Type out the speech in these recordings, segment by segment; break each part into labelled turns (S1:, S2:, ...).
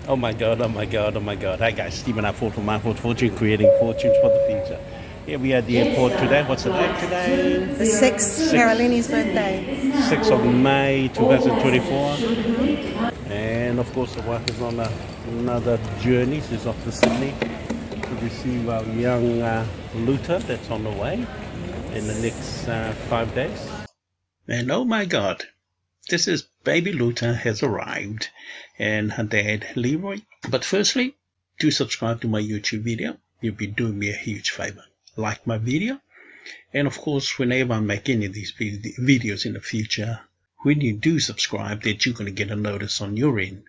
S1: Oh my god, oh my god, oh my god. Hi guys, Stephen I fought for my fortune, creating fortunes for the future. Here we are at the airport today. What's the date today?
S2: The 6th, Carolini's birthday.
S1: 6th of May 2024. And of course the wife is on another journey. She's off to Sydney to receive our young looter that's on the way in the next 5 days. And oh my god, this is baby Luther has arrived and her dad Leroy. But firstly, do subscribe to my YouTube video. You'll be doing me a huge favor. Like my video. And of course, whenever I make any of these videos in the future, when you do subscribe, that you're going to get a notice on your end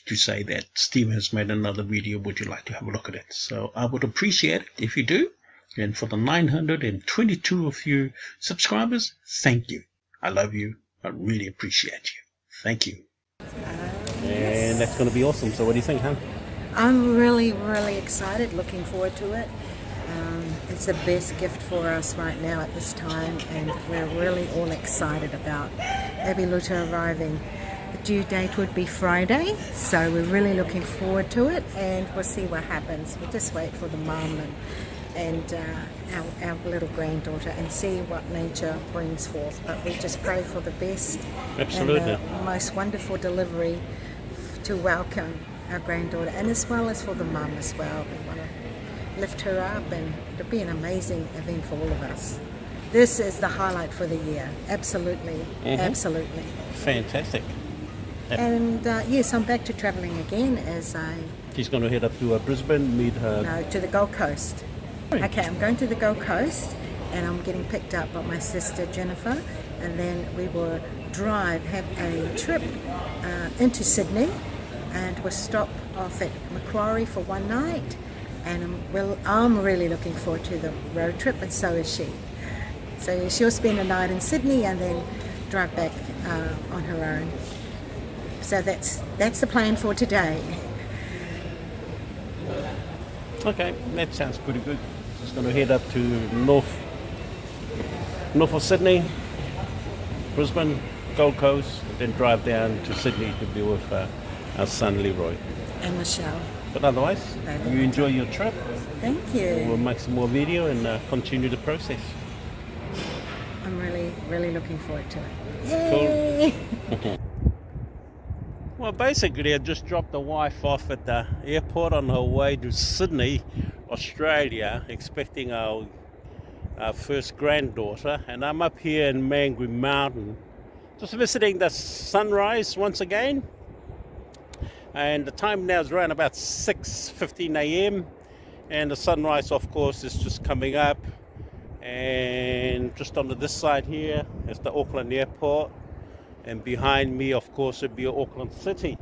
S1: to say that Stephen has made another video. Would you like to have a look at it? So I would appreciate it if you do. And for the 922 of you subscribers, thank you. I love you. I really appreciate you. Thank you. And that's going to be awesome. So what do you think, huh?
S2: I'm really excited, looking forward to it. It's the best gift for us right now at this time, and we're really all excited about baby Luther arriving. The due date would be Friday, so we're really looking forward to it, and we'll see what happens. We'll just wait for the mum and our little granddaughter and see what nature brings forth. But we just pray for the best.
S1: Absolutely.
S2: And the most wonderful delivery to welcome our granddaughter, and as well as for the mum as well. We want to lift her up, and it'll be an amazing event for all of us. This is the highlight for the year. Absolutely. Absolutely.
S1: Fantastic.
S2: And yes, I'm back to travelling again as
S1: She's going to head up to Brisbane, meet her...
S2: No, to the Gold Coast. Okay, I'm going to the Gold Coast, and I'm getting picked up by my sister Jennifer, and then we will have a trip into Sydney, and we'll stop off at Macquarie for one night, and I'm really looking forward to the road trip, and so is she. So she'll spend a night in Sydney and then drive back on her own. So that's the plan for today.
S1: Okay, that sounds pretty good. Just going to head up to north of Sydney, Brisbane, Gold Coast, and then drive down to Sydney to be with our son Leroy.
S2: And Michelle.
S1: But otherwise, you enjoy your trip.
S2: Thank you.
S1: We'll make some more video and continue the process.
S2: I'm really looking forward to it. Yay!
S1: Cool. Well, basically, I just dropped the wife off at the airport on her way to Sydney, Australia, expecting our first granddaughter. And I'm up here in Mangere Mountain, just visiting the sunrise once again. And the time now is around about 6:15 a.m. And the sunrise, of course, is just coming up. And just on this side here is the Auckland airport. And behind me, of course, would be Auckland City.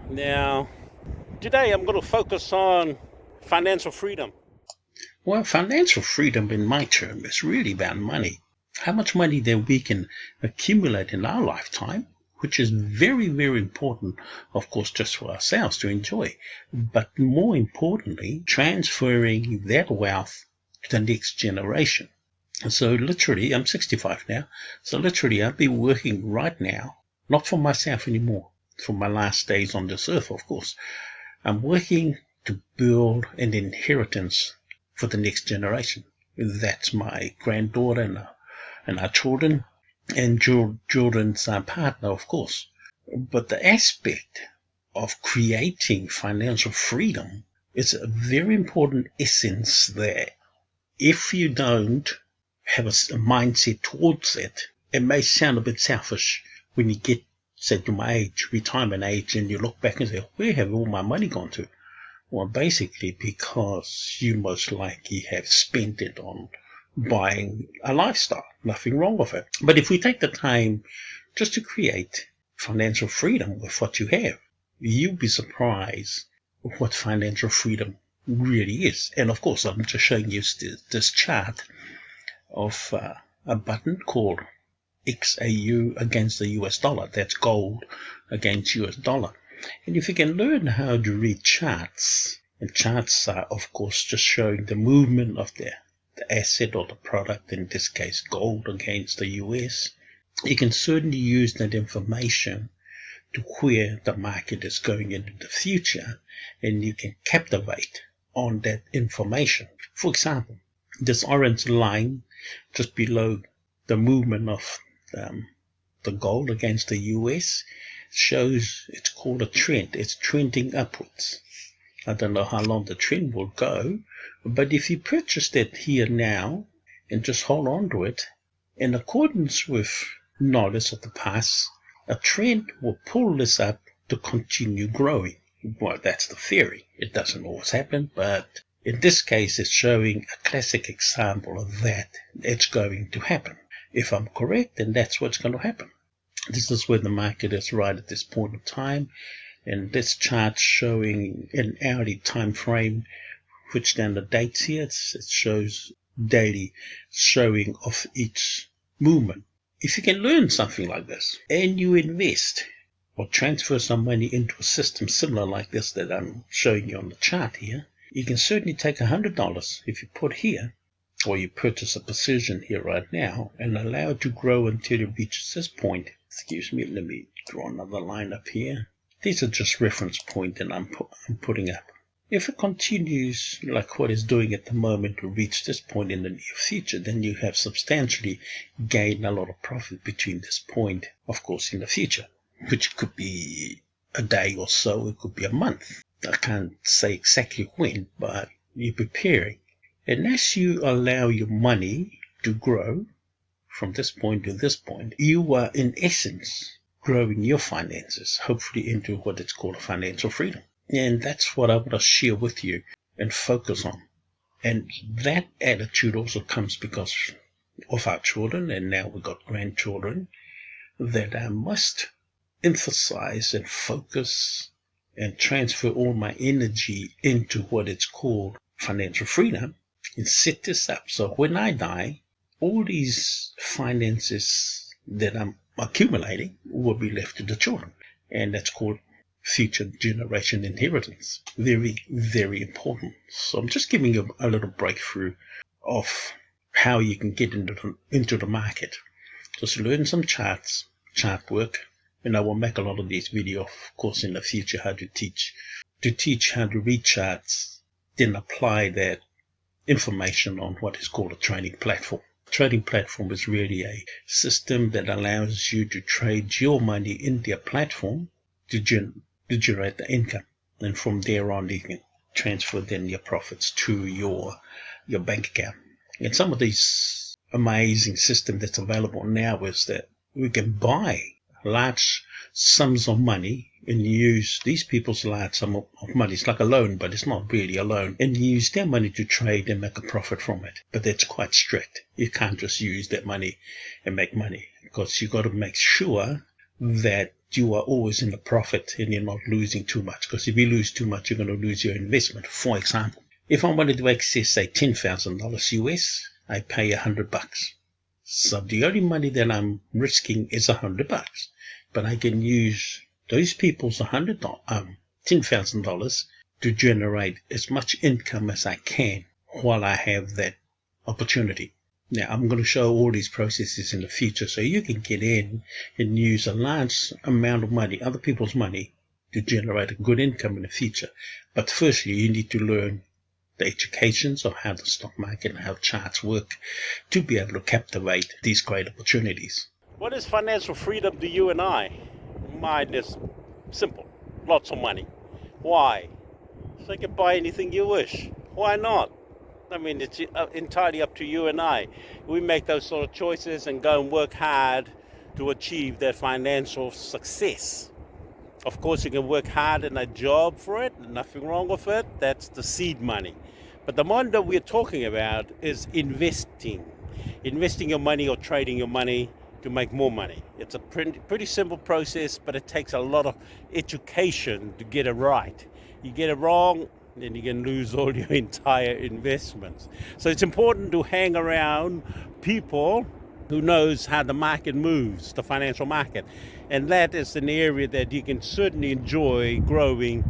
S1: Now, today I'm going to focus on financial freedom. Well, financial freedom in my term is really about money. How much money that we can accumulate in our lifetime, which is very important, of course, just for ourselves to enjoy. But more importantly, transferring that wealth to the next generation. So literally, I'm 65 now, so literally I'll be working right now, not for myself anymore, for my last days on this earth, of course. I'm working to build an inheritance for the next generation. That's my granddaughter and our children, and children's partner, of course. But the aspect of creating financial freedom is a very important essence there. If you don't have a mindset towards it, it may sound a bit selfish when you get, say, to my age, retirement age, and you look back and say, where have all my money gone to? Well, basically because you most likely have spent it on buying a lifestyle. Nothing wrong with it. But if we take the time just to create financial freedom with what you have, you'll be surprised what financial freedom really is. And of course, I'm just showing you this chart of a button called XAU against the US dollar. That's gold against US dollar. And if you can learn how to read charts, and charts are of course just showing the movement of the asset or the product, in this case gold against the US, you can certainly use that information to where the market is going into the future, and you can captivate on that information. For example, this orange line just below the movement of the gold against the US shows it's called a trend. It's trending upwards. I don't know how long the trend will go, but if you purchase that here now and just hold on to it, in accordance with knowledge of the past, a trend will pull this up to continue growing. Well, that's the theory. It doesn't always happen, but in this case, it's showing a classic example of that. It's going to happen. If I'm correct, then that's what's going to happen. This is where the market is right at this point of time. And this chart showing an hourly time frame, which then the dates here, it shows daily showing of each movement. If you can learn something like this and you invest or transfer some money into a system similar like this that I'm showing you on the chart here, you can certainly take $100 if you put here, or you purchase a position here right now and allow it to grow until it reaches this point. Excuse me, let me draw another line up here. These are just reference points that I'm putting up. If it continues like what it's doing at the moment to reach this point in the near future, then you have substantially gained a lot of profit between this point, of course, in the future, which could be a day or so, it could be a month. I can't say exactly when, but you're preparing. And as you allow your money to grow from this point to this point, you are in essence growing your finances, hopefully into what is called financial freedom. And that's what I want to share with you and focus on. And that attitude also comes because of our children, and now we've got grandchildren, that I must emphasize and focus and transfer all my energy into what is called financial freedom and set this up. So when I die, all these finances that I'm accumulating will be left to the children. And that's called future generation inheritance. Very, very important. So I'm just giving you a little breakthrough of how you can get into the market. Just learn some chart work, and I will make a lot of these videos, of course, in the future, how to teach how to read charts, then apply that information on what is called a trading platform. Trading platform is really a system that allows you to trade your money in their platform to generate the income. And from there on, you can transfer then your profits to your bank account. And some of these amazing system that's available now is that we can buy large sums of money and use these people's large sum of money. It's like a loan, but it's not really a loan. And you use their money to trade and make a profit from it. But that's quite strict. You can't just use that money and make money, because you got to make sure that you are always in the profit and you're not losing too much. Because if you lose too much, you're going to lose your investment. For example, if I wanted to access, say, $10,000 US, I pay $100. So the only money that I'm risking is $100. But I can use those people's $10,000 to generate as much income as I can while I have that opportunity. Now, I'm going to show all these processes in the future so you can get in and use a large amount of money, other people's money, to generate a good income in the future. But firstly, you need to learn the educations of how the stock market and how charts work to be able to captivate these great opportunities.
S3: What is financial freedom to you and I? Mine is simple. Lots of money. Why? So you can buy anything you wish. Why not? I mean, it's entirely up to you and I. We make those sort of choices and go and work hard to achieve that financial success. Of course, you can work hard in a job for it. Nothing wrong with it. That's the seed money. But the one that we're talking about is investing. Investing your money or trading your money to make more money. It's a pretty simple process, but it takes a lot of education to get it right. You get it wrong, then you can lose all your entire investments. So it's important to hang around people who knows how the market moves, the financial market. And that is an area that you can certainly enjoy growing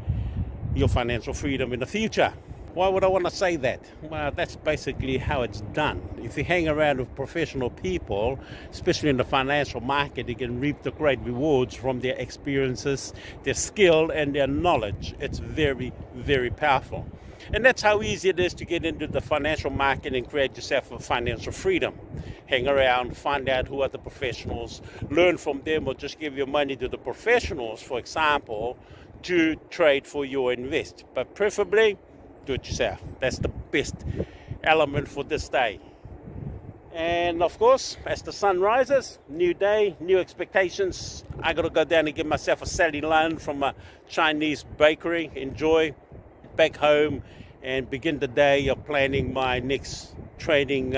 S3: your financial freedom in the future. Why would I want to say that? Well, that's basically how it's done. If you hang around with professional people, especially in the financial market, you can reap the great rewards from their experiences, their skill, and their knowledge. It's very, very powerful. And that's how easy it is to get into the financial market and create yourself a financial freedom. Hang around, find out who are the professionals, learn from them, or just give your money to the professionals, for example, to trade for you or invest. But preferably, do it yourself. That's the best element for this day. And of course, as the sun rises, new day, new expectations. I gotta go down and get myself a Sally lunch from a Chinese bakery, enjoy, back home, and begin the day of planning my next trading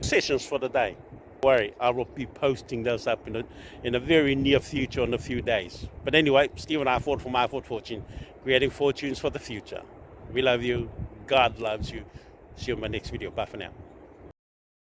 S3: sessions for the day. Don't worry, I will be posting those up in a very near future, in a few days. But anyway, Stephen I fought for my fortune, creating fortunes for the future. We love you. God loves you. See you in my next video. Bye for now.